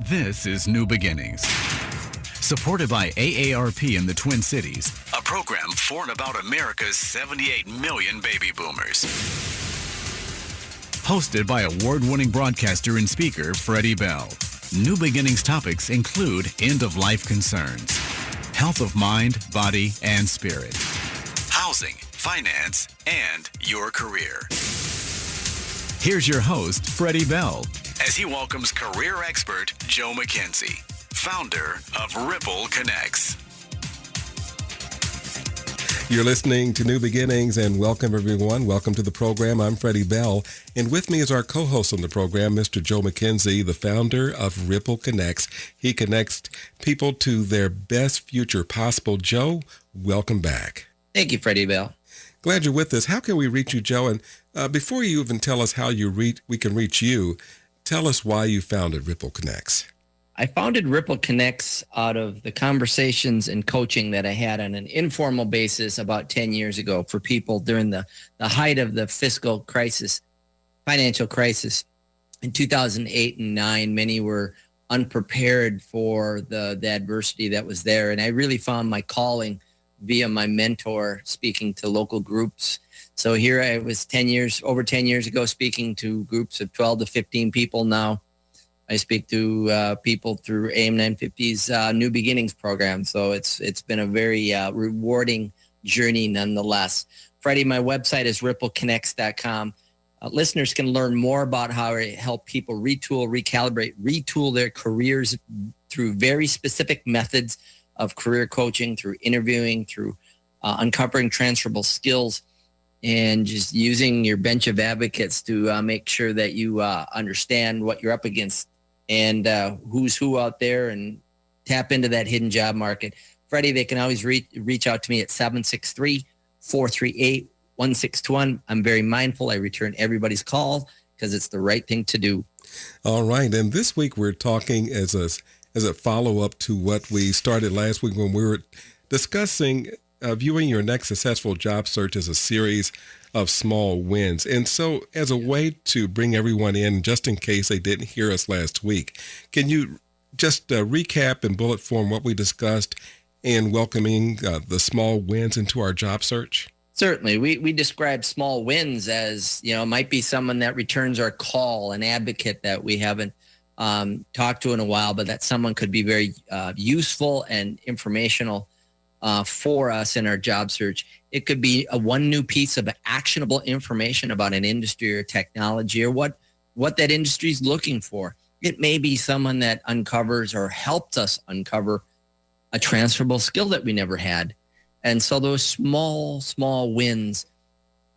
This is New Beginnings, supported by AARP in the Twin Cities, a program for and about America's 78 million baby boomers. Hosted by award-winning broadcaster and speaker Freddie Bell. New Beginnings topics include end-of-life concerns, health of mind, body, and spirit, housing, finance, and your career. Here's your host, Freddie Bell, as he welcomes career expert Joe McKenzie, founder of Ripple Connects. You're listening to New Beginnings, and welcome everyone. Welcome to the program. I'm Freddie Bell, and with me is our co-host on the program, Mr. Joe McKenzie, the founder of Ripple Connects. He connects people to their best future possible. Joe, welcome back. Thank you, Freddie Bell. Glad you're with us. How can we reach you, Joe? And before you even tell us how we can reach you, tell us why you founded Ripple Connects. I founded Ripple Connects out of the conversations and coaching that I had on an informal basis about 10 years ago for people during the height of the fiscal crisis, financial crisis. In 2008 and 9, many were unprepared for the adversity that was there. And I really found my calling via my mentor speaking to local groups. So here I was over 10 years ago, speaking to groups of 12 to 15 people now. I speak to people through AM 950's New Beginnings program. So it's been a very rewarding journey nonetheless. Freddie, my website is rippleconnects.com. Listeners can learn more about how I help people retool, recalibrate, retool their careers through very specific methods of career coaching, through interviewing, through uncovering transferable skills, and just using your bench of advocates to make sure that you understand what you're up against and who's who out there, and tap into that hidden job market. Freddie, they can always reach out to me at 763-438-1621. I'm very mindful. I return everybody's call because it's the right thing to do. All right. And this week we're talking as a follow-up to what we started last week when we were discussing viewing your next successful job search as a series of small wins. And so as a way to bring everyone in, just in case they didn't hear us last week, can you just recap in bullet form what we discussed in welcoming the small wins into our job search? Certainly. We described small wins as, might be someone that returns our call, an advocate that we haven't talked to in a while, but that someone could be very useful and informational for us in our job search. It could be one new piece of actionable information about an industry or technology or what that industry is looking for. It may be someone that uncovers or helps us uncover a transferable skill that we never had. And so those small wins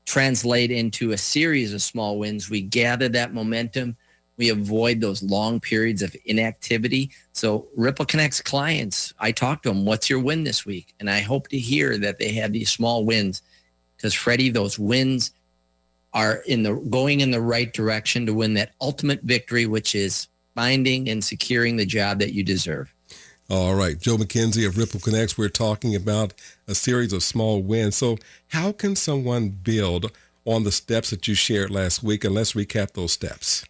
translate into a series of small wins. We gather that momentum. We avoid those long periods of inactivity. So Ripple Connects clients, I talk to them, what's your win this week? And I hope to hear that they have these small wins, because Freddie, those wins are going in the right direction to win that ultimate victory, which is finding and securing the job that you deserve. All right. Joe McKenzie of Ripple Connects, we're talking about a series of small wins. So how can someone build on the steps that you shared last week? And let's recap those steps.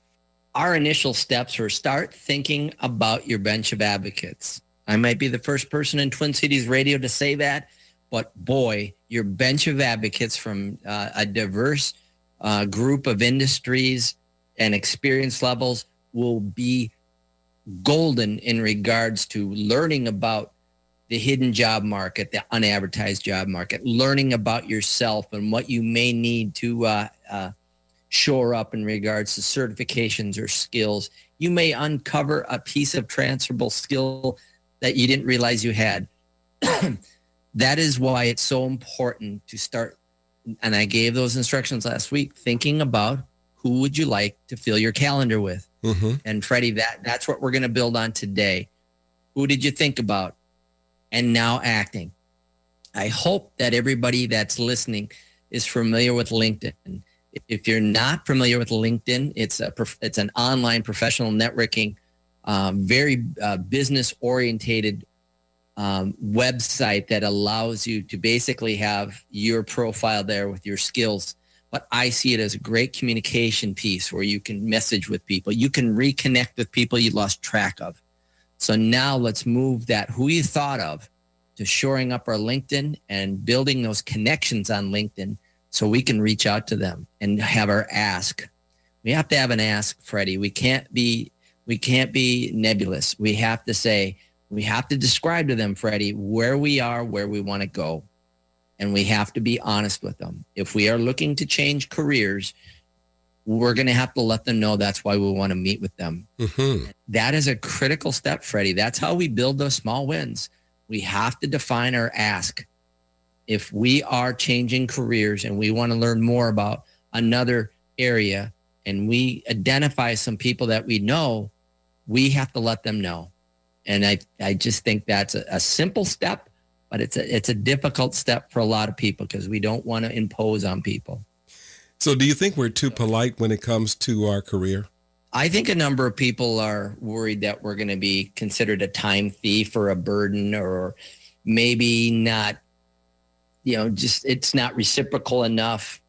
Our initial steps were start thinking about your bench of advocates. I might be the first person in Twin Cities radio to say that, but boy, your bench of advocates from a diverse group of industries and experience levels will be golden in regards to learning about the hidden job market, the unadvertised job market, learning about yourself and what you may need to shore up in regards to certifications or skills. You may uncover a piece of transferable skill that you didn't realize you had. That is why it's so important to start, and I gave those instructions last week, thinking about who would you like to fill your calendar with. Mm-hmm. And Freddie, that's what we're going to build on today. Who did you think about? And now acting. I hope that everybody that's listening is familiar with LinkedIn. If you're not familiar with LinkedIn, it's an online professional networking, very business-orientated website that allows you to basically have your profile there with your skills. but I see it as a great communication piece where you can message with people. You can reconnect with people you lost track of. So now let's move that who you thought of to shoring up our LinkedIn and building those connections on LinkedIn so we can reach out to them and have our ask. We have to have an ask, Freddie. We can't be nebulous. We have to describe to them, Freddie, where we are, where we want to go. And we have to be honest with them. If we are looking to change careers, we're going to have to let them know that's why we want to meet with them. Mm-hmm. That is a critical step, Freddie. That's how we build those small wins. We have to define our ask. If we are changing careers and we want to learn more about another area and we identify some people that we know, we have to let them know. And I just think that's a simple step, but it's a difficult step for a lot of people because we don't want to impose on people. So do you think we're too polite when it comes to our career? I think a number of people are worried that we're going to be considered a time thief or a burden, or maybe not, just it's not reciprocal enough,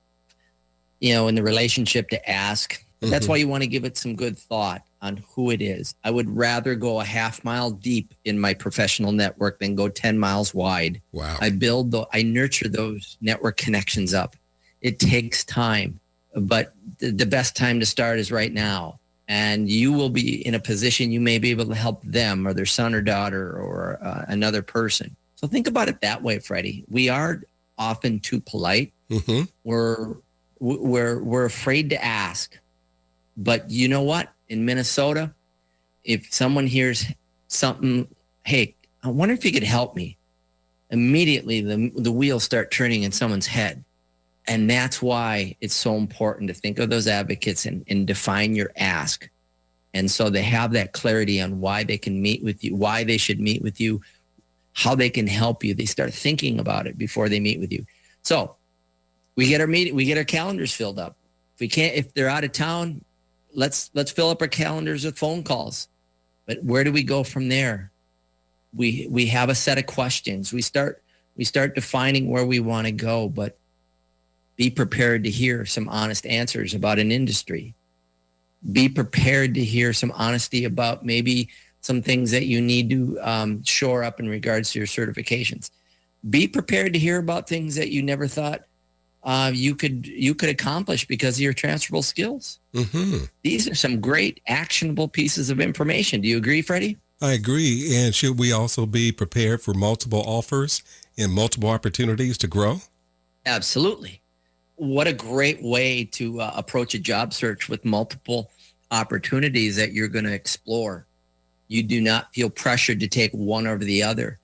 in the relationship to ask. Mm-hmm. That's why you want to give it some good thought on who it is. I would rather go a half mile deep in my professional network than go 10 miles wide. Wow. I nurture those network connections up. It takes time, but the best time to start is right now. And you will be in a position you may be able to help them or their son or daughter or another person. So think about it that way, Freddie. We are often too polite. Mm-hmm. We're afraid to ask. But you know what? In Minnesota, if someone hears something, hey, I wonder if you could help me, immediately the wheels start turning in someone's head. And that's why it's so important to think of those advocates and define your ask. And so they have that clarity on why they can meet with you, why they should meet with you, how they can help you. They start thinking about it before they meet with you. So we get our calendars filled up. If they're out of town, let's fill up our calendars with phone calls. But where do we go from there? We have a set of questions. We start defining where we want to go, but be prepared to hear some honest answers about an industry. Be prepared to hear some honesty about maybe some things that you need to shore up in regards to your certifications. Be prepared to hear about things that you never thought you could accomplish because of your transferable skills. Mm-hmm. These are some great actionable pieces of information. Do you agree, Freddie? I agree. And should we also be prepared for multiple offers and multiple opportunities to grow? Absolutely. What a great way to approach a job search with multiple opportunities that you're going to explore. You do not feel pressured to take one over the other.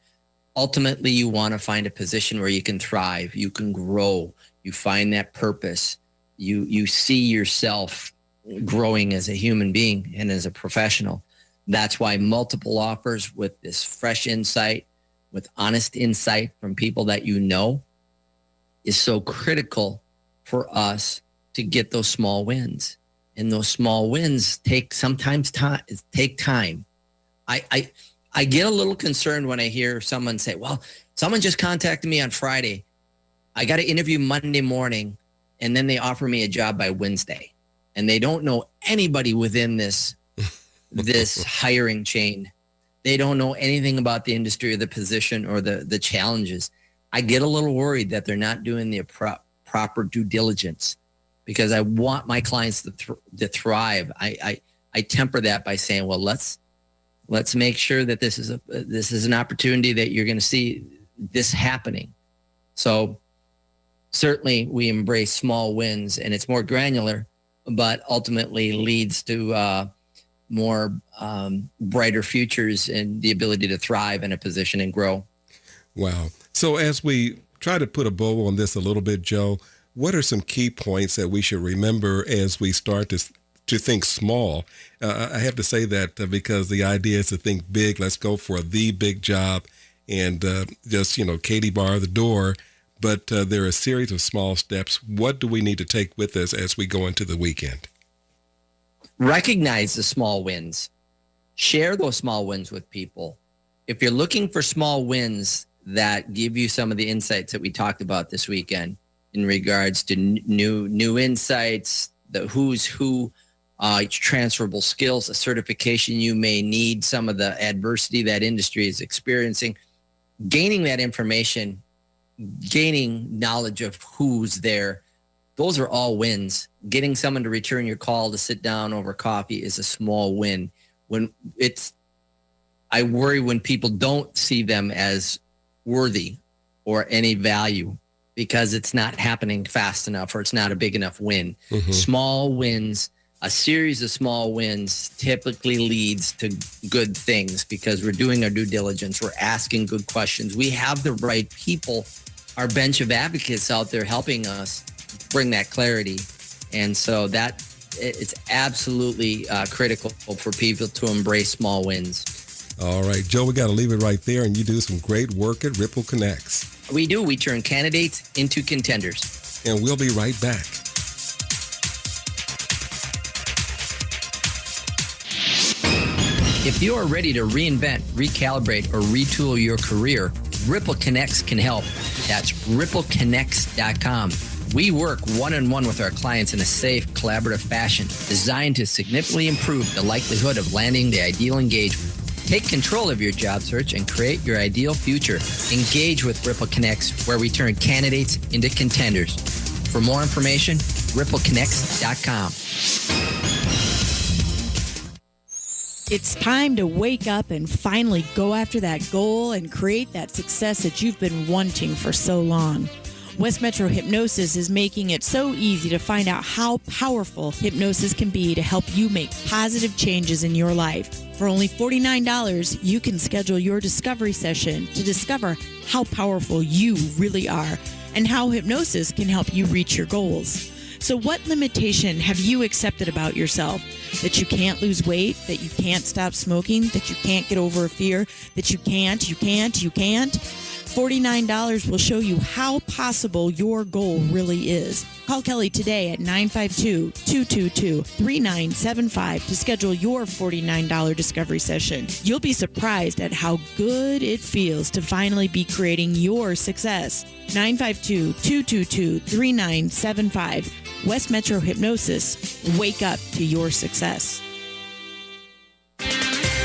Ultimately, you want to find a position where you can thrive, you can grow, you find that purpose, you see yourself growing as a human being and as a professional. That's why multiple offers with this fresh insight, with honest insight from people that you know, is so critical for us to get those small wins. And those small wins take time. I get a little concerned when I hear someone say, well, someone just contacted me on Friday. I got to interview Monday morning, and then they offer me a job by Wednesday. And they don't know anybody within this hiring chain. They don't know anything about the industry or the position or the challenges. I get a little worried that they're not doing the proper due diligence, because I want my clients to thrive. I temper that by saying, well, let's make sure that this is an opportunity that you're going to see this happening. So certainly we embrace small wins, and it's more granular, but ultimately leads to more brighter futures and the ability to thrive in a position and grow. Wow. So as we try to put a bow on this a little bit, Joe, what are some key points that we should remember as we start to think small? I have to say that because the idea is to think big. Let's go for the big job and just, Katie bar the door. But there are a series of small steps. What do we need to take with us as we go into the weekend? Recognize the small wins. Share those small wins with people. If you're looking for small wins that give you some of the insights that we talked about this weekend, in regards to new insights, the who's who, transferable skills, a certification you may need, some of the adversity that industry is experiencing. Gaining that information, gaining knowledge of who's there, those are all wins. Getting someone to return your call to sit down over coffee is a small win. I worry when people don't see them as worthy or any value because it's not happening fast enough or it's not a big enough win. Mm-hmm. Small wins, a series of small wins typically leads to good things because we're doing our due diligence. We're asking good questions. We have the right people, our bench of advocates out there helping us bring that clarity. And so that it's absolutely critical for people to embrace small wins. All right, Joe, we got to leave it right there. And you do some great work at Ripple Connects. We do. We turn candidates into contenders. And we'll be right back. If you are ready to reinvent, recalibrate, or retool your career, Ripple Connects can help. That's rippleconnects.com. We work one-on-one with our clients in a safe, collaborative fashion designed to significantly improve the likelihood of landing the ideal engagement. Take control of your job search and create your ideal future. Engage with Ripple Connects, where we turn candidates into contenders. For more information, rippleconnects.com. It's time to wake up and finally go after that goal and create that success that you've been wanting for so long. West Metro Hypnosis is making it so easy to find out how powerful hypnosis can be to help you make positive changes in your life. For only $49, you can schedule your discovery session to discover how powerful you really are and how hypnosis can help you reach your goals. So what limitation have you accepted about yourself? That you can't lose weight, that you can't stop smoking, that you can't get over a fear, that you can't? $49 will show you how possible your goal really is. Call Kelly today at 952-222-3975 to schedule your $49 discovery session. You'll be surprised at how good it feels to finally be creating your success. 952-222-3975. West Metro Hypnosis. Wake up to your success.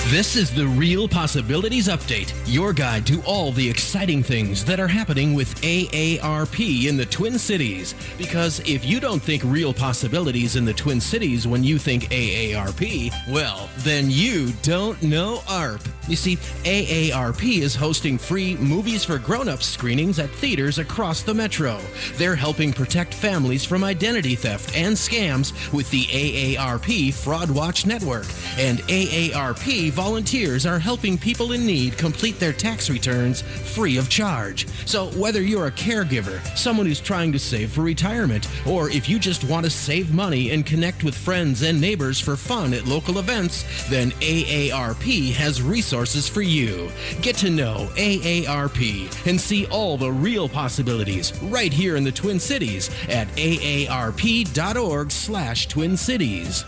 This is the Real Possibilities Update, your guide to all the exciting things that are happening with AARP in the Twin Cities. Because if you don't think real possibilities in the Twin Cities when you think AARP, well, then you don't know ARP. You see, AARP is hosting free Movies for Grown-Ups screenings at theaters across the metro. They're helping protect families from identity theft and scams with the AARP Fraud Watch Network. And AARP volunteers are helping people in need complete their tax returns free of charge. So whether you're a caregiver, someone who's trying to save for retirement, or if you just want to save money and connect with friends and neighbors for fun at local events, then AARP has resources for you. Get to know AARP and see all the real possibilities right here in the Twin Cities at aarp.org/Twin Cities.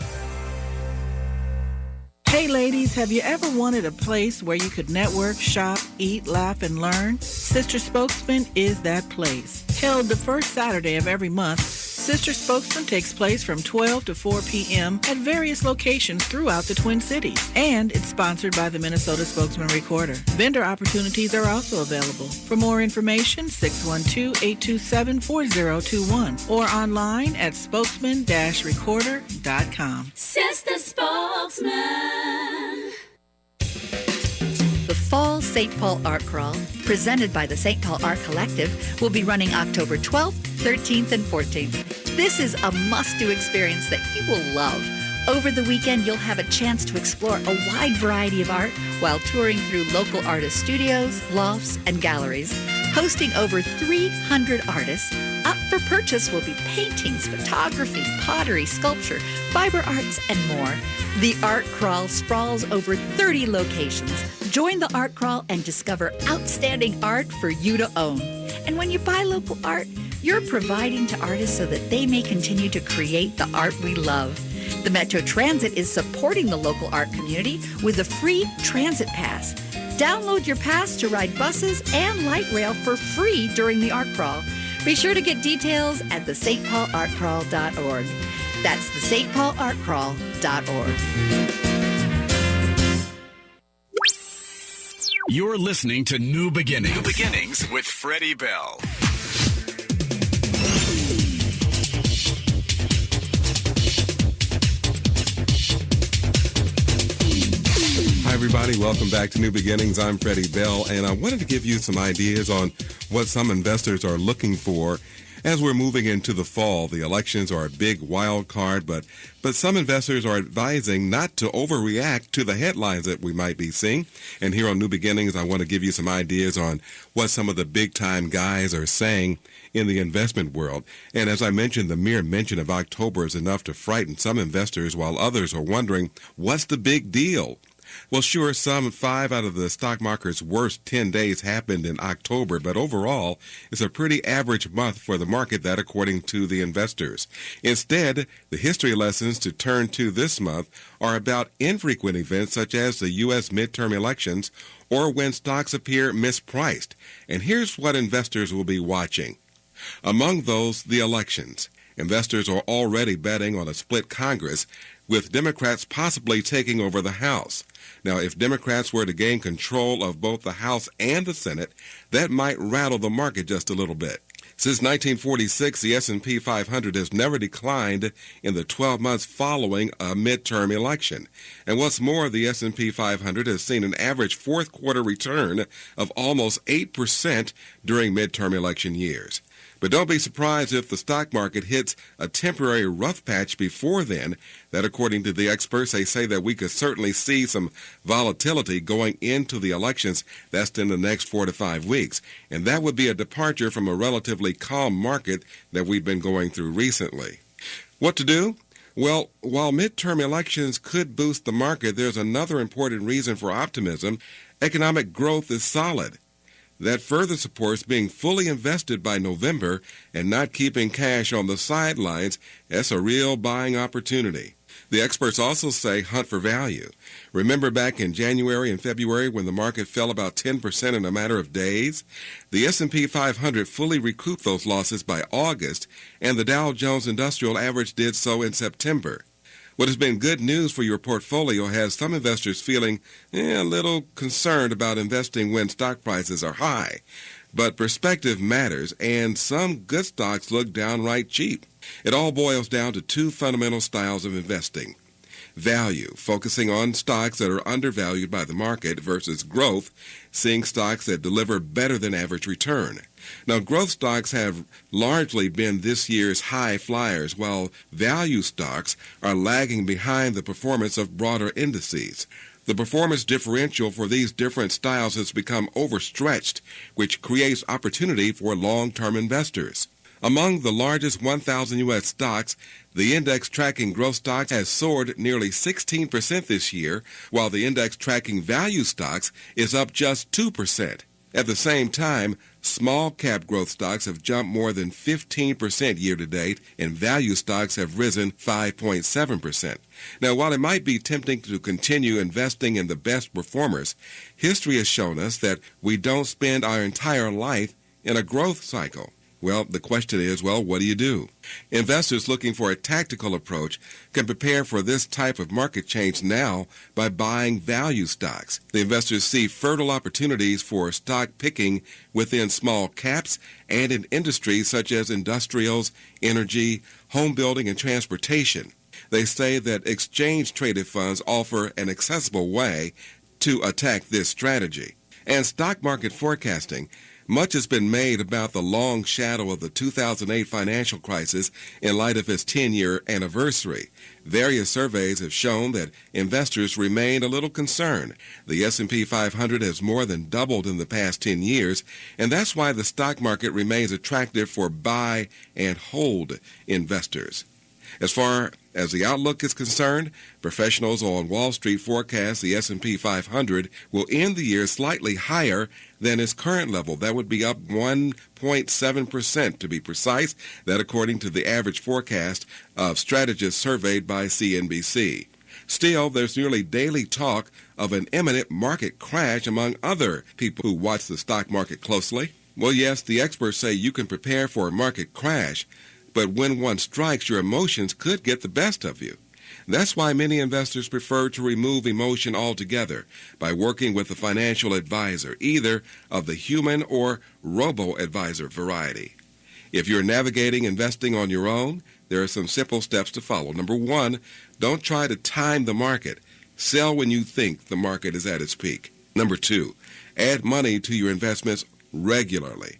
Hey ladies, have you ever wanted a place where you could network, shop, eat, laugh, and learn? Sister Spokesman is that place. Held the first Saturday of every month, Sister Spokesman takes place from 12 to 4 p.m. at various locations throughout the Twin Cities. And it's sponsored by the Minnesota Spokesman Recorder. Vendor opportunities are also available. For more information, 612-827-4021 or online at spokesman-recorder.com. Sister Spokesman. The Fall St. Paul Art Crawl, presented by the St. Paul Art Collective, will be running October 12th, 13th, and 14th. This is a must-do experience that you will love. Over the weekend, you'll have a chance to explore a wide variety of art while touring through local artist studios, lofts, and galleries. Hosting over 300 artists, up for purchase will be paintings, photography, pottery, sculpture, fiber arts, and more. The Art Crawl sprawls over 30 locations. Join the Art Crawl and discover outstanding art for you to own. And when you buy local art, you're providing to artists so that they may continue to create the art we love. The Metro Transit is supporting the local art community with a free transit pass. Download your pass to ride buses and light rail for free during the Art Crawl. Be sure to get details at thestpaulartcrawl.org. That's thestpaulartcrawl.org. You're listening to New Beginnings. New Beginnings with Freddie Bell. Hi, everybody. Welcome back to New Beginnings. I'm Freddie Bell, and I wanted to give you some ideas on what some investors are looking for as we're moving into the fall. The elections are a big wild card, but some investors are advising not to overreact to the headlines that we might be seeing. And here on New Beginnings, I want to give you some ideas on what some of the big-time guys are saying in the investment world. And as I mentioned, the mere mention of October is enough to frighten some investors, while others are wondering, what's the big deal? Well, sure, some 5 out of the stock market's worst 10 days happened in October, but overall, it's a pretty average month for the market, that according to the investors. Instead, the history lessons to turn to this month are about infrequent events such as the U.S. midterm elections or when stocks appear mispriced. And here's what investors will be watching. Among those, the elections. Investors are already betting on a split Congress, with Democrats possibly taking over the House. Now, if Democrats were to gain control of both the House and the Senate, that might rattle the market just a little bit. Since 1946, the S&P 500 has never declined in the 12 months following a midterm election. And what's more, the S&P 500 has seen an average fourth quarter return of almost 8% during midterm election years. But don't be surprised if the stock market hits a temporary rough patch before then. That, according to the experts, they say that we could certainly see some volatility going into the elections. That's in the next 4 to 5 weeks. And that would be a departure from a relatively calm market that we've been going through recently. What to do? Well, while midterm elections could boost the market, there's another important reason for optimism. Economic growth is solid. That further supports being fully invested by November and not keeping cash on the sidelines. That's a real buying opportunity. The experts also say hunt for value. Remember back in January and February when the market fell about 10% in a matter of days? The S&P 500 fully recouped those losses by August, and the Dow Jones Industrial Average did so in September. What has been good news for your portfolio has some investors feeling a little concerned about investing when stock prices are high. But perspective matters, and some good stocks look downright cheap. It all boils down to 2 fundamental styles of investing. Value, focusing on stocks that are undervalued by the market, versus growth, seeing stocks that deliver better than average return. Now, growth stocks have largely been this year's high flyers, while value stocks are lagging behind the performance of broader indices. The performance differential for these different styles has become overstretched, which creates opportunity for long-term investors. Among the largest 1,000 U.S. stocks, the index tracking growth stocks has soared nearly 16% this year, while the index tracking value stocks is up just 2%. At the same time, small cap growth stocks have jumped more than 15% year to date, and value stocks have risen 5.7%. Now, while it might be tempting to continue investing in the best performers, history has shown us that we don't spend our entire life in a growth cycle. Well, the question is, what do you do? Investors looking for a tactical approach can prepare for this type of market change now by buying value stocks. The investors see fertile opportunities for stock picking within small caps and in industries such as industrials, energy, home building, and transportation. They say that exchange-traded funds offer an accessible way to attack this strategy. And stock market forecasting. Much has been made about the long shadow of the 2008 financial crisis in light of its 10-year anniversary. Various surveys have shown that investors remain a little concerned. The S&P 500 has more than doubled in the past 10 years, and that's why the stock market remains attractive for buy and hold investors. As far as the outlook is concerned, professionals on Wall Street forecast the S&P 500 will end the year slightly higher than its current level. That would be up 1.7% to be precise. That according to the average forecast of strategists surveyed by CNBC. Still, there's nearly daily talk of an imminent market crash among other people who watch the stock market closely. Well, yes, the experts say you can prepare for a market crash, but when one strikes, your emotions could get the best of you. That's why many investors prefer to remove emotion altogether by working with a financial advisor, either of the human or robo-advisor variety. If you're navigating investing on your own, there are some simple steps to follow. Number one, don't try to time the market. Sell when you think the market is at its peak. Number two, add money to your investments regularly.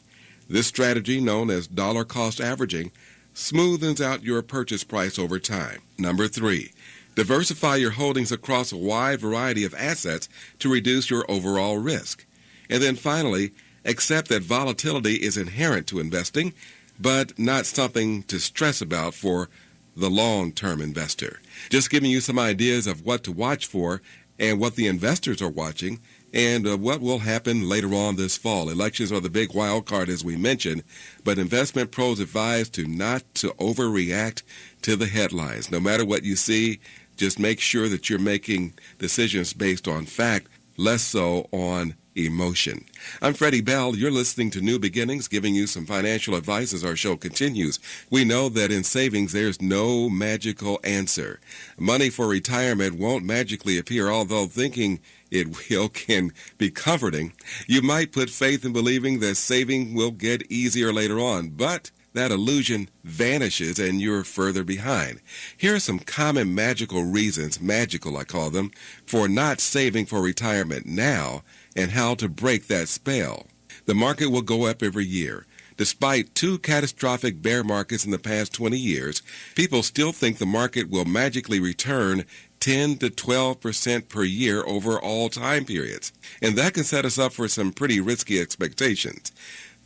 This strategy, known as dollar cost averaging, smoothens out your purchase price over time. Number three, diversify your holdings across a wide variety of assets to reduce your overall risk. And then finally, accept that volatility is inherent to investing, but not something to stress about for the long-term investor. Just giving you some ideas of what to watch for and what the investors are watching and what will happen later on this fall. Elections are the big wild card, as we mentioned, but investment pros advise not to overreact to the headlines. No matter what you see, just make sure that you're making decisions based on fact, less so on emotion. I'm Freddie Bell. You're listening to New Beginnings, giving you some financial advice as our show continues. We know that in savings, there's no magical answer. Money for retirement won't magically appear, although thinking it will can be comforting. You might put faith in believing that saving will get easier later on, but that illusion vanishes and you're further behind. Here are some common magical reasons, magical I call them, for not saving for retirement now and how to break that spell. The market will go up every year. Despite two catastrophic bear markets in the past 20 years, people still think the market will magically return 10 to 12% per year over all time periods. And that can set us up for some pretty risky expectations.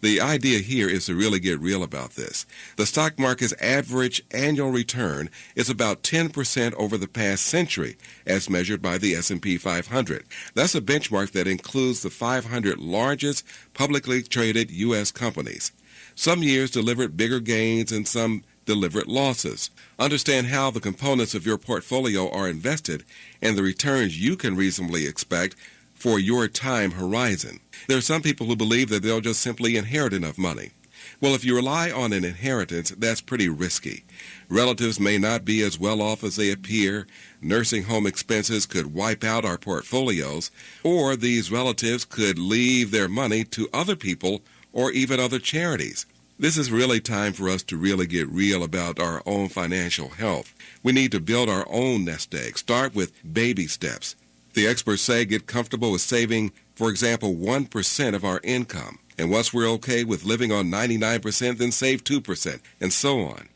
The idea here is to really get real about this. The stock market's average annual return is about 10% over the past century, as measured by the S&P 500. That's a benchmark that includes the 500 largest publicly traded U.S. companies. Some years delivered bigger gains and some delivered losses. Understand how the components of your portfolio are invested and the returns you can reasonably expect for your time horizon. There are some people who believe that they'll just simply inherit enough money. Well, if you rely on an inheritance, that's pretty risky. Relatives may not be as well off as they appear. Nursing home expenses could wipe out our portfolios, or these relatives could leave their money to other people or even other charities. This is really time for us to really get real about our own financial health. We need to build our own nest egg. Start with baby steps. The experts say get comfortable with saving, for example, 1% of our income. And once we're okay with living on 99%, then save 2%, and so on.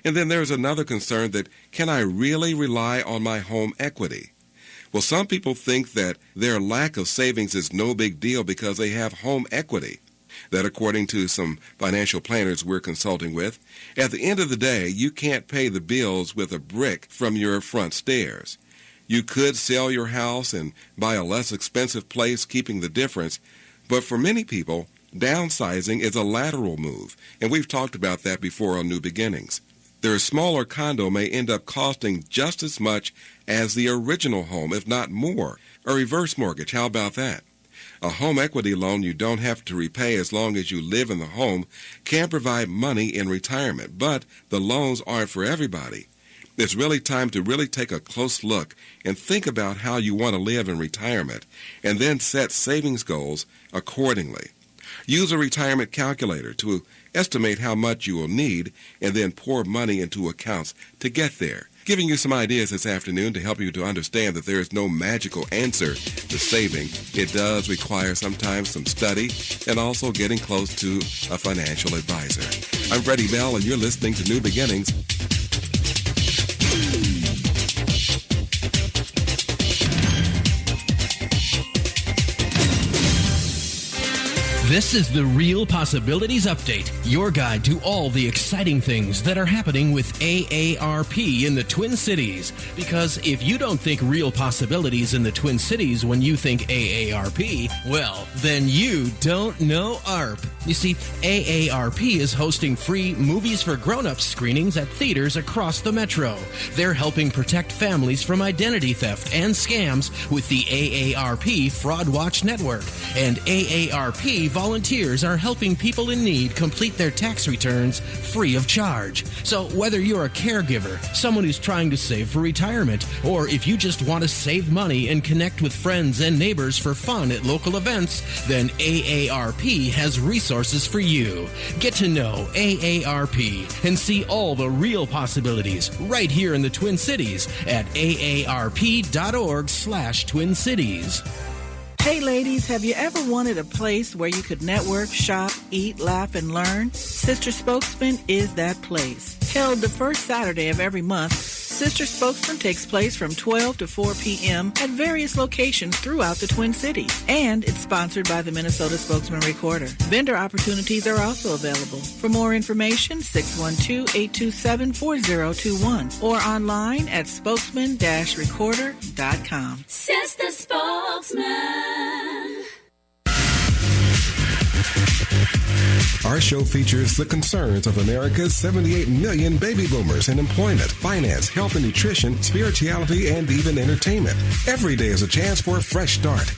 And then there's another concern that, can I really rely on my home equity? Well, some people think that their lack of savings is no big deal because they have home equity. That, according to some financial planners we're consulting with, at the end of the day, you can't pay the bills with a brick from your front stairs. You could sell your house and buy a less expensive place, keeping the difference. But for many people, downsizing is a lateral move, and we've talked about that before on New Beginnings. Their smaller condo may end up costing just as much as the original home, if not more. A reverse mortgage, how about that? A home equity loan you don't have to repay as long as you live in the home can provide money in retirement, but the loans aren't for everybody. It's really time to really take a close look and think about how you want to live in retirement and then set savings goals accordingly. Use a retirement calculator to estimate how much you will need and then pour money into accounts to get there. Giving you some ideas this afternoon to help you to understand that there is no magical answer to saving. It does require sometimes some study and also getting close to a financial advisor. I'm Freddie Bell, and you're listening to New Beginnings. This is the Real Possibilities Update, your guide to all the exciting things that are happening with AARP in the Twin Cities. Because if you don't think real possibilities in the Twin Cities when you think AARP, well, then you don't know ARP. You see, AARP is hosting free Movies for Grown-Ups screenings at theaters across the metro. They're helping protect families from identity theft and scams with the AARP Fraud Watch Network and AARP volunteers are helping people in need complete their tax returns free of charge. So whether you're a caregiver, someone who's trying to save for retirement, or if you just want to save money and connect with friends and neighbors for fun at local events, then AARP has resources for you. Get to know AARP and see all the real possibilities right here in the Twin Cities at aarp.org/Twin Cities. Hey ladies, have you ever wanted a place where you could network, shop, eat, laugh, and learn? Sister Spokesman is that place. Held the first Saturday of every month, Sister Spokesman takes place from 12 to 4 p.m. at various locations throughout the Twin Cities. And it's sponsored by the Minnesota Spokesman Recorder. Vendor opportunities are also available. For more information, 612-827-4021 or online at spokesman-recorder.com. Sister Spokesman. Our show features the concerns of America's 78 million baby boomers in employment, finance, health and nutrition, spirituality, and even entertainment. Every day is a chance for a fresh start.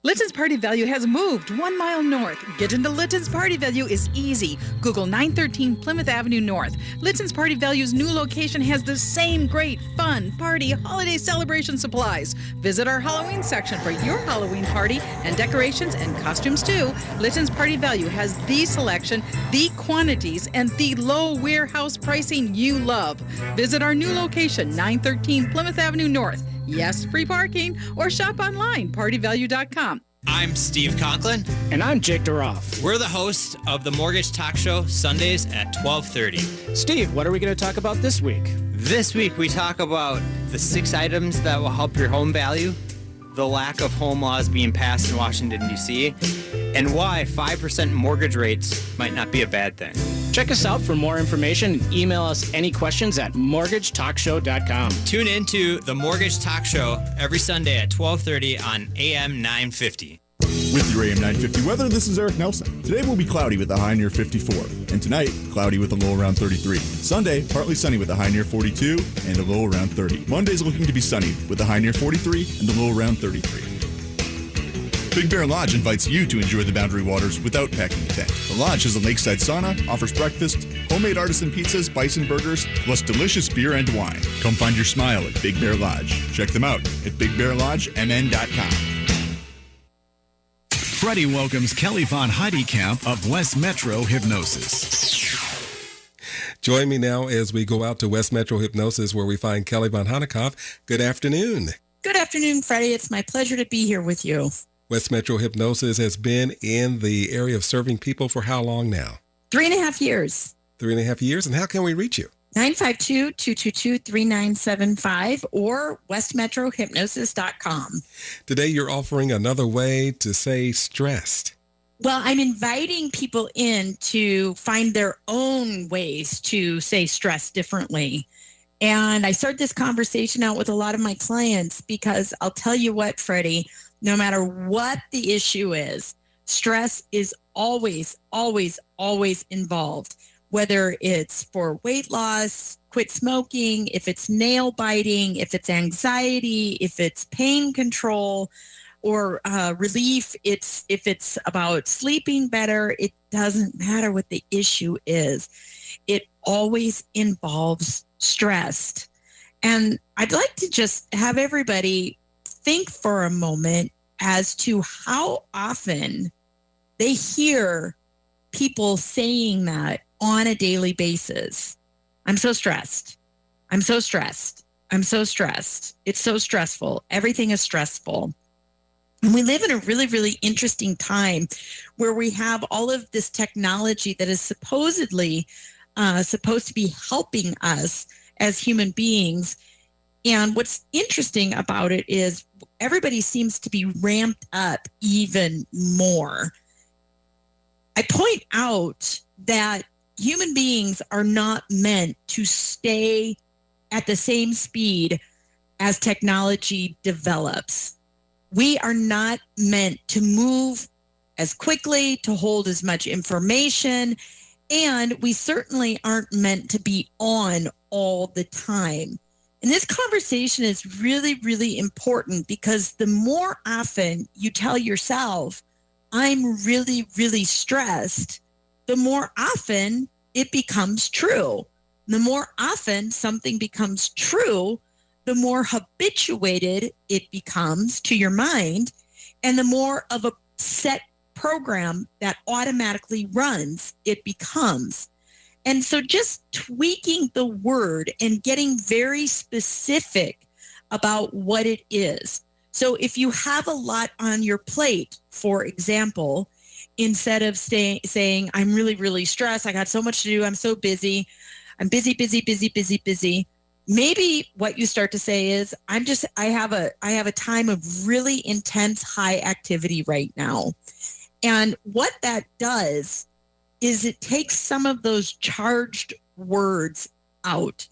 Litton's Party Value has moved 1 mile north. Get into Litton's Party Value is easy. Google 913 Plymouth Avenue North. Litton's Party Value's new location has the same great, fun, party, holiday celebration supplies. Visit our Halloween section for your Halloween party and decorations and costumes too. Litton's Party Value has the selection, the quantities, and the low warehouse pricing you love. Visit our new location, 913 Plymouth Avenue North. Yes, free parking, or shop online, partyvalue.com. I'm Steve Conklin. And I'm Jake Duroff. We're the hosts of the Mortgage Talk Show, Sundays at 12:30. Steve, what are we going to talk about this week? This week we talk about the 6 items that will help your home value, the lack of home laws being passed in Washington, D.C., and why 5% mortgage rates might not be a bad thing. Check us out for more information and email us any questions at mortgagetalkshow.com. Tune in to the Mortgage Talk Show every Sunday at 12:30 on AM 950. With your AM 950 weather, this is Eric Nelson. Today will be cloudy with a high near 54. And tonight, cloudy with a low around 33. Sunday, partly sunny with a high near 42 and a low around 30. Monday's looking to be sunny with a high near 43 and a low around 33. Big Bear Lodge invites you to enjoy the Boundary Waters without packing a tent. The lodge has a lakeside sauna, offers breakfast, homemade artisan pizzas, bison burgers, plus delicious beer and wine. Come find your smile at Big Bear Lodge. Check them out at bigbearlodgemn.com. Freddie welcomes Kelly Von Heidekamp of West Metro Hypnosis. Join me now as we go out to West Metro Hypnosis, where we find Kelly Von Heidekamp. Good afternoon. Good afternoon, Freddie. It's my pleasure to be here with you. West Metro Hypnosis has been in the area of serving people for how long now? 3.5 years. 3.5 years. And how can we reach you? 952-222-3975 or westmetrohypnosis.com. Today, you're offering another way to say stressed. Well, I'm inviting people in to find their own ways to say stress differently. And I start this conversation out with a lot of my clients because I'll tell you what, Freddie, no matter what the issue is, stress is always, always, always involved. Whether it's for weight loss, quit smoking, if it's nail biting, if it's anxiety, if it's pain control or relief, if it's about sleeping better, it doesn't matter what the issue is. It always involves stress. And I'd like to just have everybody think for a moment as to how often they hear people saying that on a daily basis. I'm so stressed. I'm so stressed. I'm so stressed. It's so stressful. Everything is stressful. And we live in a really, really interesting time where we have all of this technology that is supposedly supposed to be helping us as human beings. And what's interesting about it is everybody seems to be ramped up even more. I point out that human beings are not meant to stay at the same speed as technology develops. We are not meant to move as quickly, to hold as much information, and we certainly aren't meant to be on all the time. And this conversation is really, really important because the more often you tell yourself, I'm really, really stressed, the more often it becomes true. The more often something becomes true, the more habituated it becomes to your mind, and the more of a set program that automatically runs it becomes. And so just tweaking the word and getting very specific about what it is. So if you have a lot on your plate, for example, instead of saying, I'm really, really stressed, I got so much to do, I'm so busy, I'm busy, maybe what you start to say is, I have a time of really intense high activity right now. And what that does is it takes some of those charged words out.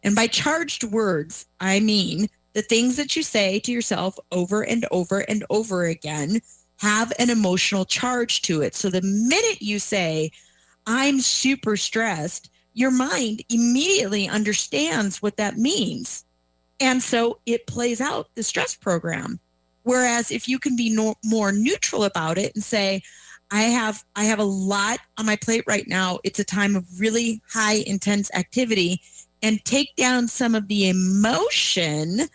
And by charged words, I mean the things that you say to yourself over and over and over again have an emotional charge to it. So the minute you say, I'm super stressed, your mind immediately understands what that means. And so it plays out the stress program. Whereas if you can be more neutral about it and say, I have a lot on my plate right now. It's a time of really high intense activity, and take down some of the emotion,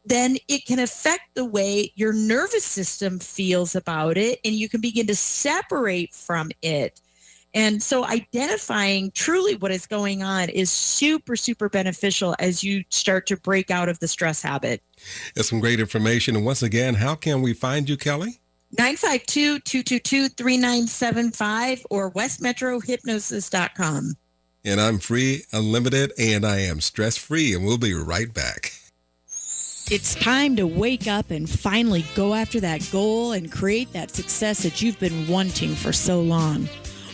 then it can affect the way your nervous system feels about it, and you can begin to separate from it. And so identifying truly what is going on is super, super beneficial as you start to break out of the stress habit. That's some great information. And once again, how can we find you, Kelly? 952-222-3975 or westmetrohypnosis.com. And I'm free, unlimited, and I am stress-free, and we'll be right back. It's time to wake up and finally go after that goal and create that success that you've been wanting for so long.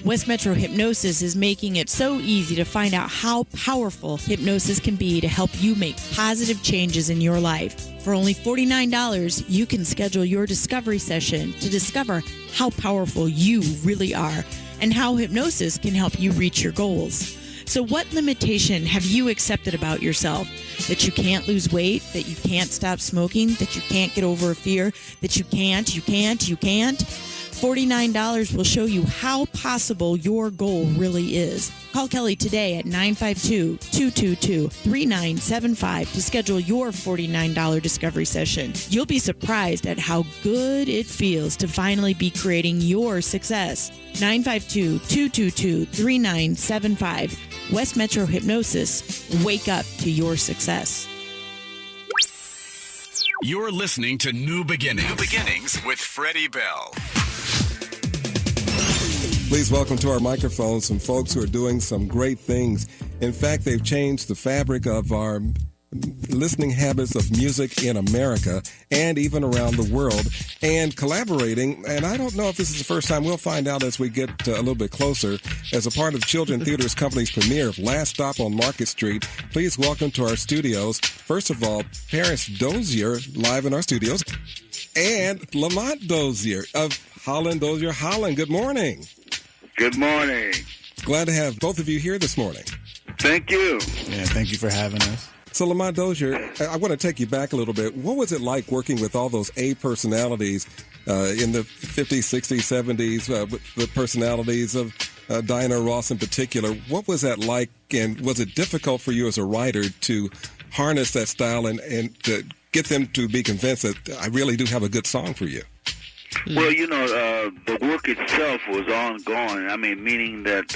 West Metro Hypnosis is making it so easy to find out how powerful hypnosis can be to help you make positive changes in your life. For only $49, you can schedule your discovery session to discover how powerful you really are and how hypnosis can help you reach your goals. So what limitation have you accepted about yourself? That you can't lose weight, that you can't stop smoking, that you can't get over a fear, that you can't? $49 will show you how possible your goal really is. Call Kelly today at 952-222-3975 to schedule your $49 discovery session. You'll be surprised at how good it feels to finally be creating your success. 952-222-3975. West Metro Hypnosis. Wake up to your success. You're listening to New Beginnings. New Beginnings with Freddie Bell. Please welcome to our microphone some folks who are doing some great things. In fact, they've changed the fabric of our listening habits of music in America and even around the world, and collaborating. And I don't know if this is the first time. We'll find out as we get a little bit closer. As a part of Children Theater's Company's premiere of Last Stop on Market Street, please welcome to our studios, first of all, Paris Dozier, live in our studios, and Lamont Dozier of Holland Dozier Holland. Good morning. Good morning. Glad to have both of you here this morning. Thank you. Yeah, thank you for having us. So Lamont Dozier, I want to take you back a little bit. What was it like working with all those A personalities in the 50s, 60s, 70s, the personalities of Diana Ross in particular? What was that like, and was it difficult for you as a writer to harness that style and to get them to be convinced that I really do have a good song for you? Well, the work itself was ongoing. I mean, meaning that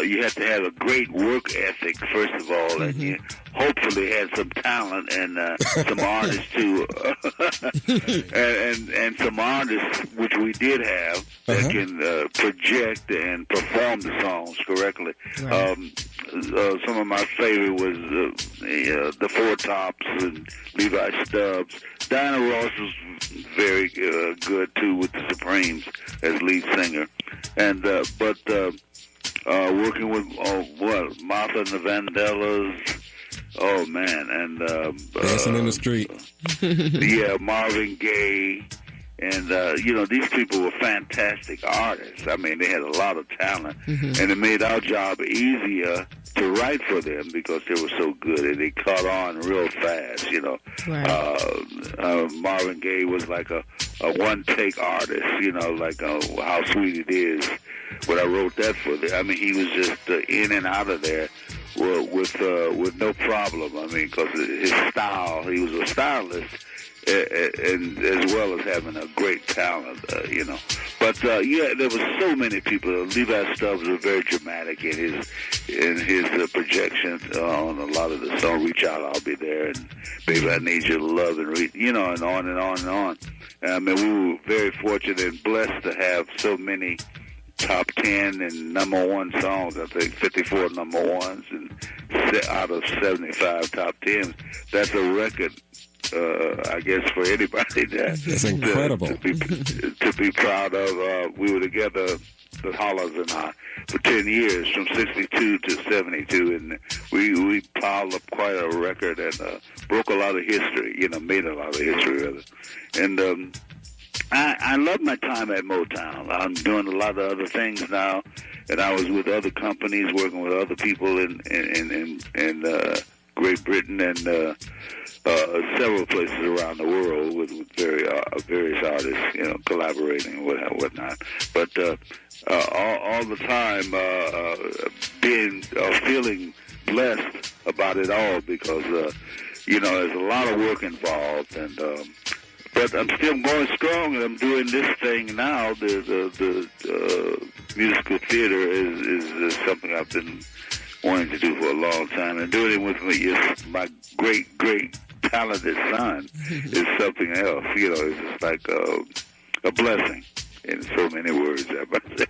you have to have a great work ethic, first of all, and you hopefully had some talent and some artists too, and some artists, which we did have, that can project and perform the songs correctly. Right. Some of my favorite was the Four Tops and Levi Stubbs. Diana Ross was very good too with the Supremes as lead singer, and working with Martha and the Vandellas. Oh man, and Dancing in the Street. Yeah, Marvin Gaye, And, these people were fantastic artists. I mean, they had a lot of talent, and it made our job easier to write for them because they were so good, and they caught on real fast, Right. Marvin Gaye was like a one-take artist, like How Sweet It Is. When I wrote that for them, I mean, he was just in and out of there with no problem. I mean, because his style, he was a stylist, and as well as having a great talent, But there was so many people. Levi Stubbs was very dramatic in his projections on a lot of the songs. Reach Out, I'll Be There, and Baby, I Need Your Love, and and on and on and on. I mean, we were very fortunate and blessed to have so many top 10 and number one songs. I think 54 number ones and out of 75 top 10s. That's a record. I guess for anybody that's incredible to be proud of. We were together, the Hollers and I, for 10 years, from 62 to 72, and we piled up quite a record and broke a lot of history. Made a lot of history rather. And I love my time at Motown. I'm doing a lot of other things now, and I was with other companies, working with other people in Great Britain and several places around the world with various artists, collaborating and whatnot. But all the time feeling blessed about it all because there's a lot of work involved, and but I'm still going strong, and I'm doing this thing now. The musical theater is something I've been wanting to do for a long time, and doing it with my great talented son is something else. It's just like a blessing in so many words, I must say.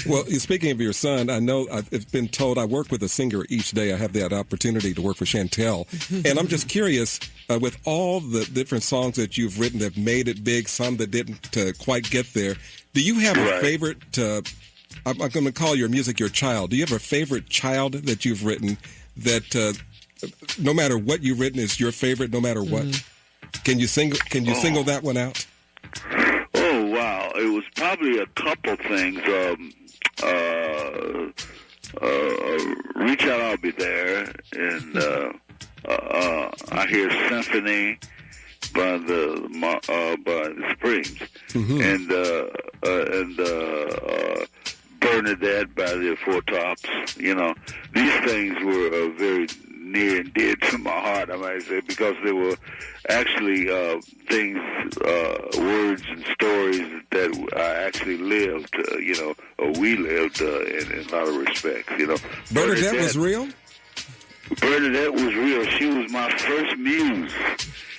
Well, speaking of your son, I know I've been told I work with a singer each day. I have that opportunity to work for Chantel. And I'm just curious, with all the different songs that you've written that made it big, some that didn't quite get there, do you have a favorite? I'm going to call your music your child. Do you have a favorite child that you've written that no matter what you've written is your favorite no matter what? Can you single that one out? Oh, wow. It was probably a couple things. Reach Out, I'll Be There, and I Hear Symphony by the Supremes, and Bernadette by the Four Tops. These things were very near and dear to my heart, I might say, because they were actually things, words and stories that I actually lived, or we lived in a lot of respects, Bernadette was real? Bernadette was real. She was my first muse.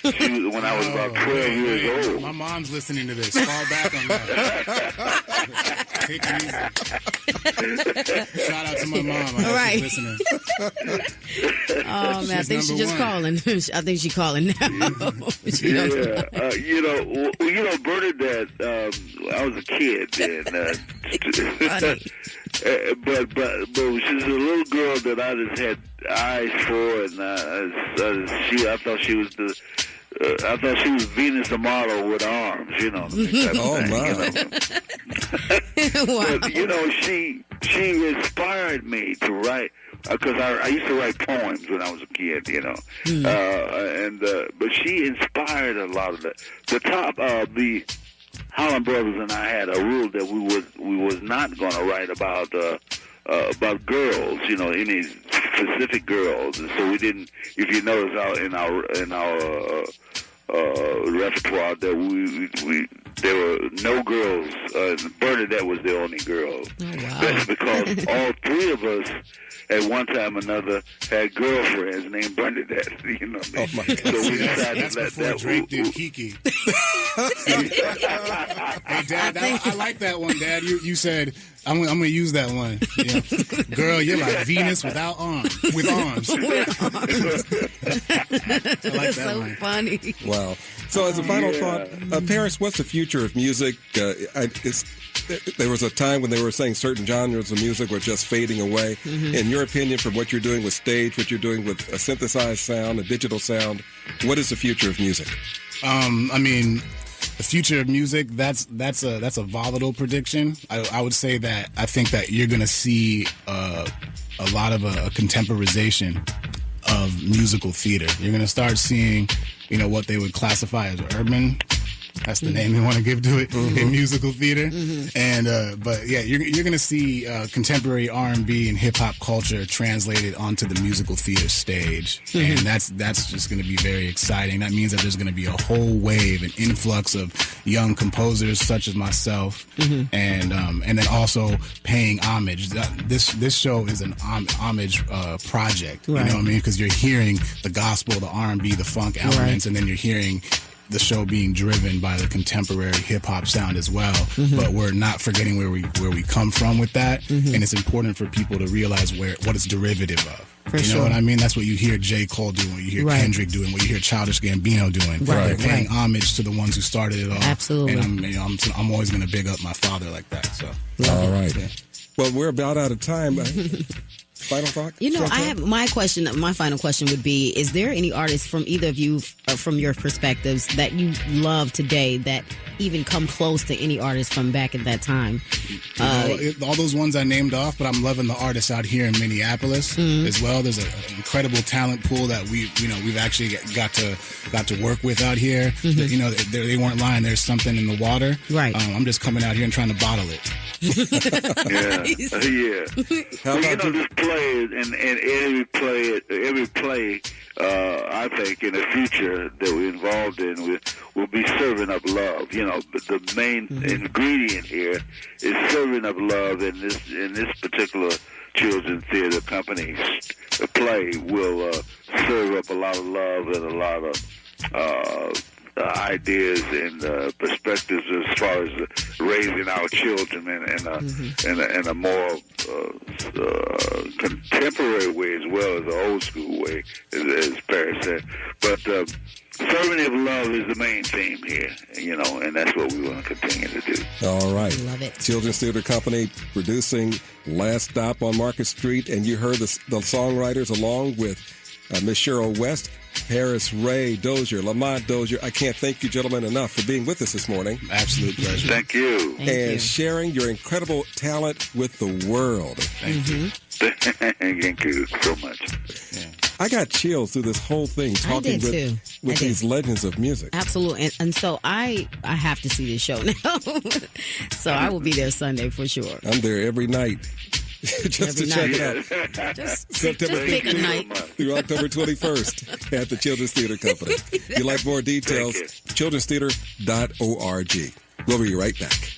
She was when I was about 12 years old. My mom's listening to this. Fall back on that. Take it easy. Shout out to my mom. All right. Listening. Oh man, I think she's just calling. I think she's calling now. Bernadette. I was a kid then. But she's a little girl that I just had eyes for, and I thought she was I thought she was Venus the model with arms, Oh my! Wow. But she inspired me to write because I used to write poems when I was a kid, but she inspired a lot of the top the Holland Brothers and I had a rule that we was not going to write about girls, any specific girls, and so we didn't. If you notice, in our repertoire, that there were no girls. Bernadette was the only girl. Oh, wow. That's because all three of us at one time or another had girlfriends named Bernadette. Oh my God. So we decided That's to let before that Drake did Kiki. Hey, Dad, I like that one, Dad. You said I'm gonna use that one. Yeah. Girl, you're like Venus without arms. With arms. I like that so one. funny. Wow. So as a final thought, Paris, what's the future of music? There was a time when they were saying certain genres of music were just fading away. In your opinion, from what you're doing with stage, what you're doing with a synthesized sound, a digital sound, what is the future of music? I mean, the future of music, that's a volatile prediction. I would say that I think that you're going to see a lot of a contemporization of musical theater. You're going to start seeing, what they would classify as urban. That's the name you want to give to it in musical theater. And but yeah, you're going to see contemporary R&B and hip hop culture translated onto the musical theater stage, and that's just going to be very exciting. That means that there's going to be a whole wave, an influx of young composers such as myself, and then also paying homage. This show is an homage project. Right. You know what I mean? Because you're hearing the gospel, the R&B, the funk elements, and then you're hearing the show being driven by the contemporary hip hop sound as well, but we're not forgetting where we come from with that, and it's important for people to realize what it's derivative of. You know what I mean? That's what you hear J. Cole doing, what you hear Kendrick doing, what you hear Childish Gambino doing. They're paying homage to the ones who started it all. Absolutely. And I'm always going to big up my father like that. So. All right. Yeah. Well, we're about out of time. Final thought? I have my final question would be, is there any artists from either of you, from your perspectives, that you love today that even come close to any artist from back at that time? All those ones I named off, but I'm loving the artists out here in Minneapolis as well. There's an incredible talent pool that we've actually got to work with out here. They weren't lying. There's something in the water. Right. I'm just coming out here and trying to bottle it. Yeah. How about this play and every play, I think in the future that we're involved in will be serving up love. But the main ingredient here is serving up love. In this particular children's theater company's play will serve up a lot of love and a lot of ideas and perspectives as far as raising our children in a more contemporary way as well as the old school way, as Paris said. But serving of love is the main theme here, and that's what we want to continue to do. All right. Love it. Children's Theater Company producing Last Stop on Market Street, and you heard the songwriters along with Miss Cheryl West, Paris Ray Dozier, Lamont Dozier. I can't thank you, gentlemen, enough for being with us this morning. Absolute pleasure. Thank you. And sharing your incredible talent with the world. Thank you. Thank you so much. Yeah. I got chills through this whole thing talking with these legends of music. Absolutely. And so I have to see this show now. So I will be there Sunday for sure. I'm there every night. Just to check it out. Just September pick a night. Through October 21st at the Children's Theater Company. If you'd like more details, childrenstheater.org. We'll be right back.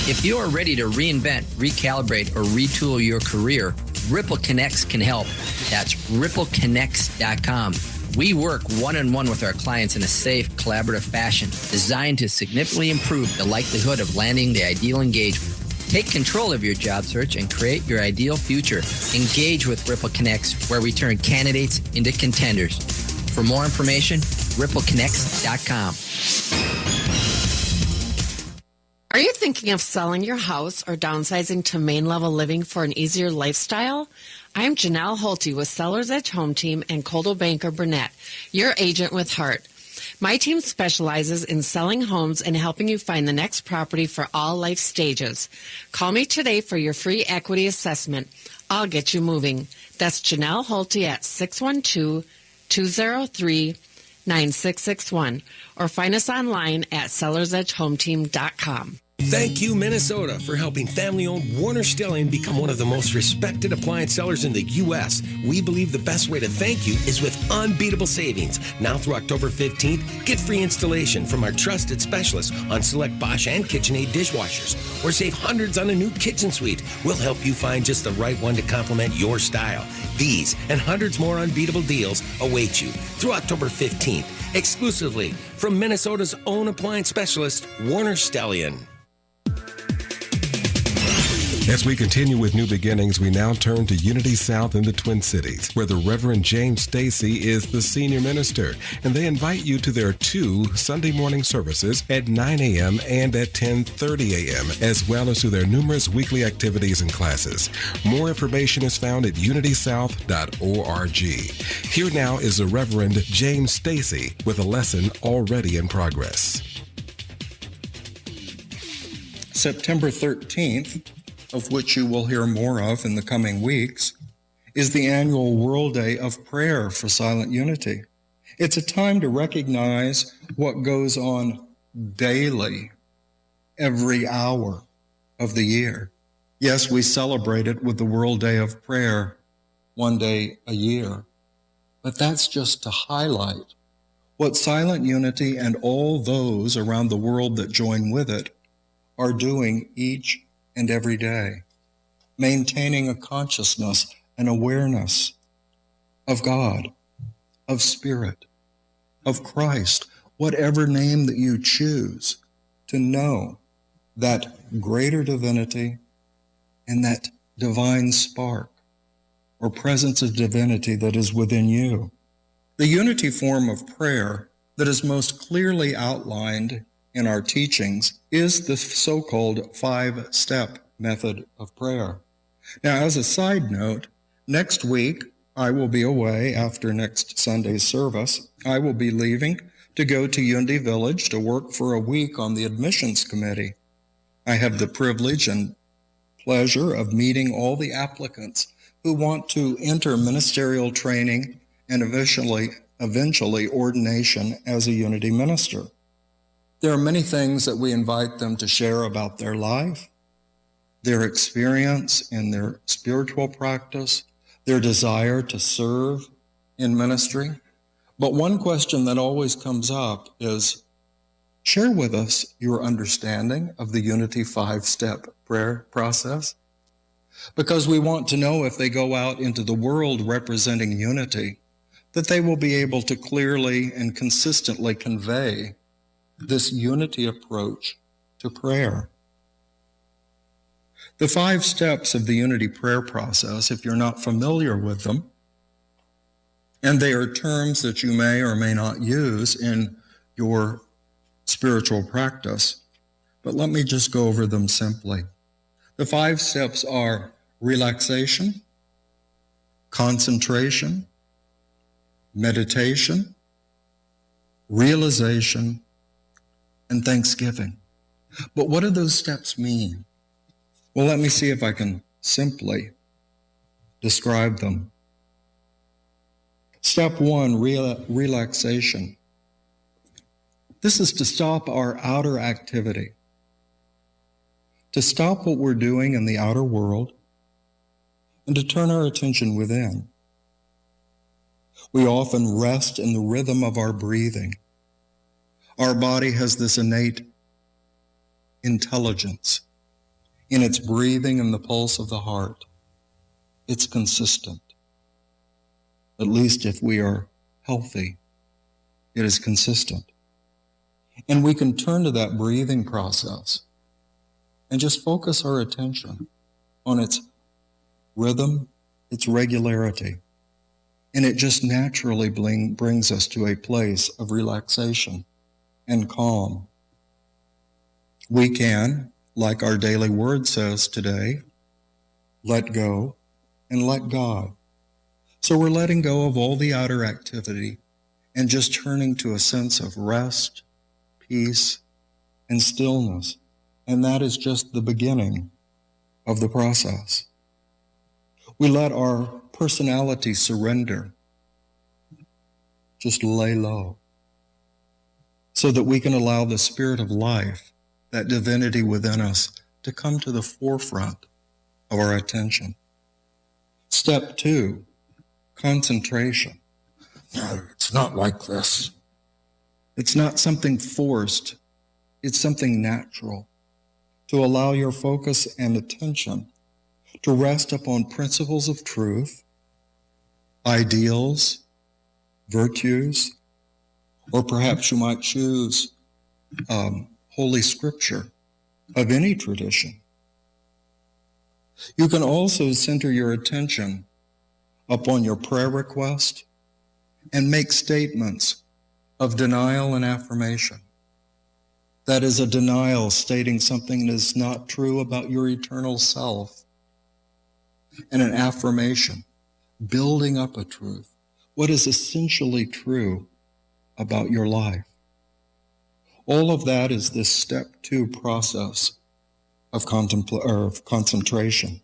If you are ready to reinvent, recalibrate, or retool your career, Ripple Connects can help. That's rippleconnects.com. We work one-on-one with our clients in a safe, collaborative fashion designed to significantly improve the likelihood of landing the ideal engagement. Take control of your job search and create your ideal future. Engage with Ripple Connects, where we turn candidates into contenders. For more information, rippleconnects.com. Are you thinking of selling your house or downsizing to main-level living for an easier lifestyle? I'm Janelle Holte with Sellers Edge Home Team and Coldwell Banker Burnett, your agent with Heart. My team specializes in selling homes and helping you find the next property for all life stages. Call me today for your free equity assessment. I'll get you moving. That's Janelle Holte at 612-203-9661 or find us online at sellersedgehometeam.com. Thank you, Minnesota, for helping family-owned Warner Stellian become one of the most respected appliance sellers in the U.S. We believe the best way to thank you is with unbeatable savings. Now through October 15th, get free installation from our trusted specialists on select Bosch and KitchenAid dishwashers, or save hundreds on a new kitchen suite. We'll help you find just the right one to complement your style. These and hundreds more unbeatable deals await you through October 15th, exclusively from Minnesota's own appliance specialist, Warner Stellian. As we continue with New Beginnings, we now turn to Unity South in the Twin Cities, where the Reverend James Stacy is the senior minister, and they invite you to their 2 Sunday morning services at 9 a.m. and at 10:30 a.m., as well as to their numerous weekly activities and classes. More information is found at unitysouth.org. Here now is the Reverend James Stacy with a lesson already in progress. September 13th, of which you will hear more of in the coming weeks, is the annual World Day of Prayer for Silent Unity. It's a time to recognize what goes on daily, every hour of the year. Yes, we celebrate it with the World Day of Prayer one day a year, but that's just to highlight what Silent Unity and all those around the world that join with it are doing each and every day, maintaining a consciousness and awareness of God, of Spirit, of Christ, whatever name that you choose, to know that greater divinity and that divine spark or presence of divinity that is within you. The unity form of prayer that is most clearly outlined in our teachings is the so-called 5-step method of prayer. Now, as a side note, next week I will be away after next Sunday's service. I will be leaving to go to Unity Village to work for a week on the admissions committee. I have the privilege and pleasure of meeting all the applicants who want to enter ministerial training and eventually ordination as a Unity minister. There are many things that we invite them to share about their life, their experience in their spiritual practice, their desire to serve in ministry. But one question that always comes up is, share with us your understanding of the Unity 5-step prayer process. Because we want to know if they go out into the world representing unity, that they will be able to clearly and consistently convey this unity approach to prayer. The 5 steps of the unity prayer process, if you're not familiar with them, and they are terms that you may or may not use in your spiritual practice, but let me just go over them simply. The 5 steps are relaxation, concentration, meditation, realization, and thanksgiving. But what do those steps mean? Well, let me see if I can simply describe them. Step 1, relaxation. This is to stop our outer activity, to stop what we're doing in the outer world, and to turn our attention within. We often rest in the rhythm of our breathing. Our body has this innate intelligence in its breathing and the pulse of the heart. It's consistent. At least if we are healthy, it is consistent. And we can turn to that breathing process and just focus our attention on its rhythm, its regularity. And it just naturally brings us to a place of relaxation and calm. We can, like our daily word says today, let go and let God. So we're letting go of all the outer activity and just turning to a sense of rest, peace, and stillness. And that is just the beginning of the process. We let our personality surrender, just lay low, so that we can allow the spirit of life, that divinity within us, to come to the forefront of our attention. Step 2, concentration. No, it's not like this. It's not something forced. It's something natural. To allow your focus and attention to rest upon principles of truth, ideals, virtues, or perhaps you might choose Holy Scripture of any tradition. You can also center your attention upon your prayer request and make statements of denial and affirmation. That is a denial stating something that is not true about your eternal self, and an affirmation building up a truth, what is essentially true about your life. All of that is this step 2 process of concentration.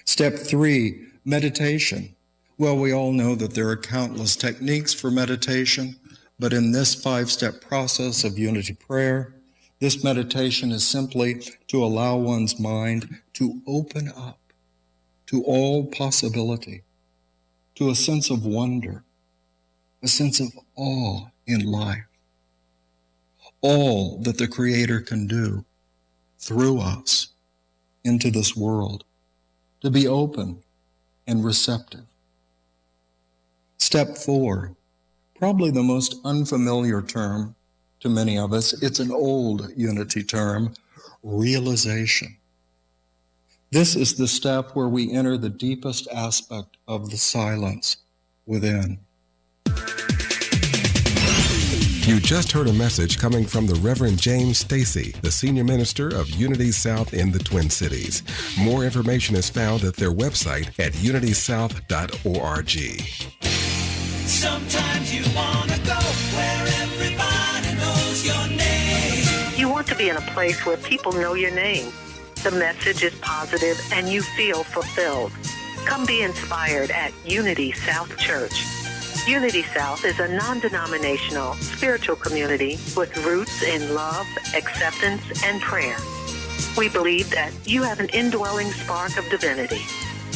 Step 3, meditation. Well, we all know that there are countless techniques for meditation, but in this 5-step process of unity prayer, this meditation is simply to allow one's mind to open up to all possibility, to a sense of wonder, a sense of awe in life. All that the Creator can do through us into this world, to be open and receptive. Step 4, probably the most unfamiliar term to many of us. It's an old unity term, realization. This is the step where we enter the deepest aspect of the silence within. You just heard a message coming from the Reverend James Stacy, the Senior Minister of Unity South in the Twin Cities. More information is found at their website at unitysouth.org. Sometimes you want to go where everybody knows your name. You want to be in a place where people know your name. The message is positive and you feel fulfilled. Come be inspired at Unity South Church. Unity South is a non-denominational spiritual community with roots in love, acceptance, and prayer. We believe that you have an indwelling spark of divinity.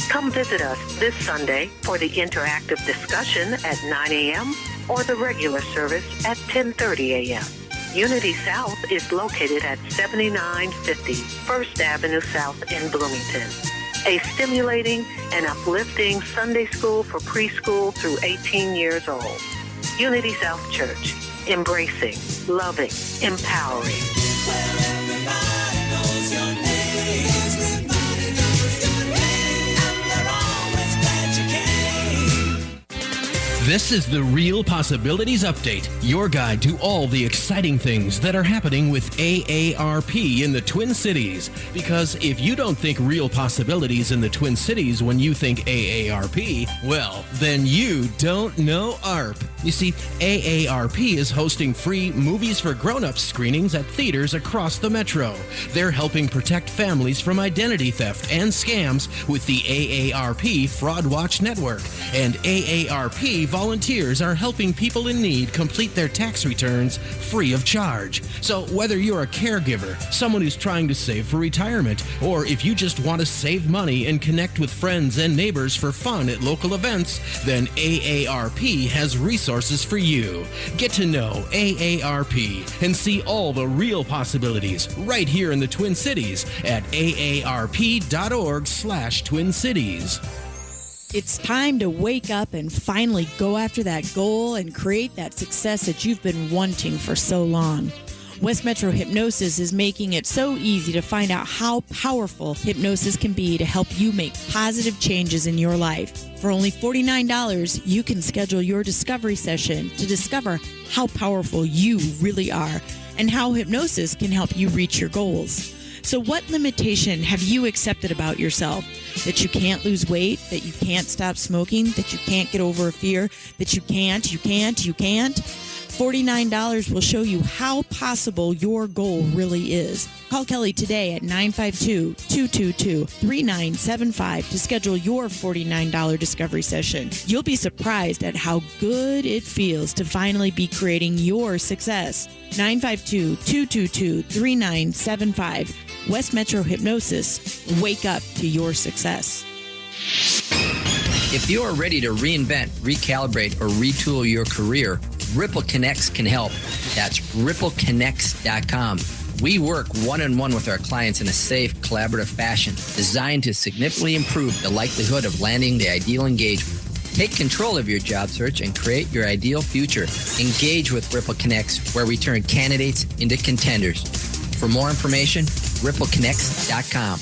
Come visit us this Sunday for the interactive discussion at 9 a.m. or the regular service at 10:30 a.m. Unity South is located at 7950 First Avenue South in Bloomington. A stimulating and uplifting Sunday school for preschool through 18 years old. Unity South Church, embracing, loving, empowering. Where everybody knows your name. Everybody knows your name. And they're always glad you came. This is the Real Possibilities Update, your guide to all the exciting things that are happening with AARP in the Twin Cities. Because if you don't think real possibilities in the Twin Cities when you think AARP, well, then you don't know ARP. You see, AARP is hosting free Movies for Grown-Ups screenings at theaters across the metro. They're helping protect families from identity theft and scams with the AARP Fraud Watch Network. And AARP volunteers are helping people in need complete their tax returns free of charge. So whether you're a caregiver, someone who's trying to save for retirement, or if you just want to save money and connect with friends and neighbors for fun at local events, then AARP has resources for you. Get to know AARP and see all the real possibilities right here in the Twin Cities at aarp.org/Twin Cities. It's time to wake up and finally go after that goal and create that success that you've been wanting for so long. West Metro Hypnosis is making it so easy to find out how powerful hypnosis can be to help you make positive changes in your life. For only $49, you can schedule your discovery session to discover how powerful you really are and how hypnosis can help you reach your goals. So what limitation have you accepted about yourself? That you can't lose weight, that you can't stop smoking, that you can't get over a fear, that you can't? $49 will show you how possible your goal really is. Call Kelly today at 952-222-3975 to schedule your $49 discovery session. You'll be surprised at how good it feels to finally be creating your success. 952-222-3975. West Metro Hypnosis. Wake up to your success. If you are ready to reinvent, recalibrate, or retool your career, Ripple Connects can help. That's rippleconnects.com. We work one-on-one with our clients in a safe, collaborative fashion designed to significantly improve the likelihood of landing the ideal engagement. Take control of your job search and create your ideal future. Engage with Ripple Connects, where we turn candidates into contenders. For more information, rippleconnects.com.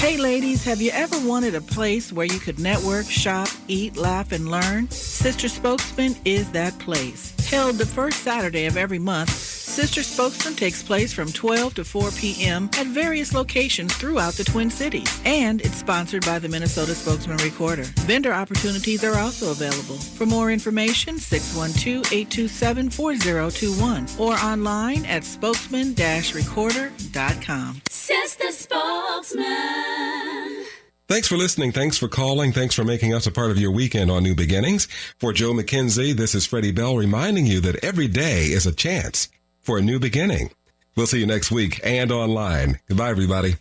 Hey ladies, have you ever wanted a place where you could network, shop, eat, laugh, and learn? Sister Spokesman is that place. Held the first Saturday of every month, Sister Spokesman takes place from 12 to 4 p.m. at various locations throughout the Twin Cities. And it's sponsored by the Minnesota Spokesman Recorder. Vendor opportunities are also available. For more information, 612-827-4021 or online at spokesman-recorder.com. Sister Spokesman. Thanks for listening. Thanks for calling. Thanks for making us a part of your weekend on New Beginnings. For Joe McKenzie, this is Freddie Bell reminding you that every day is a chance for a new beginning. We'll see you next week and online. Goodbye, everybody.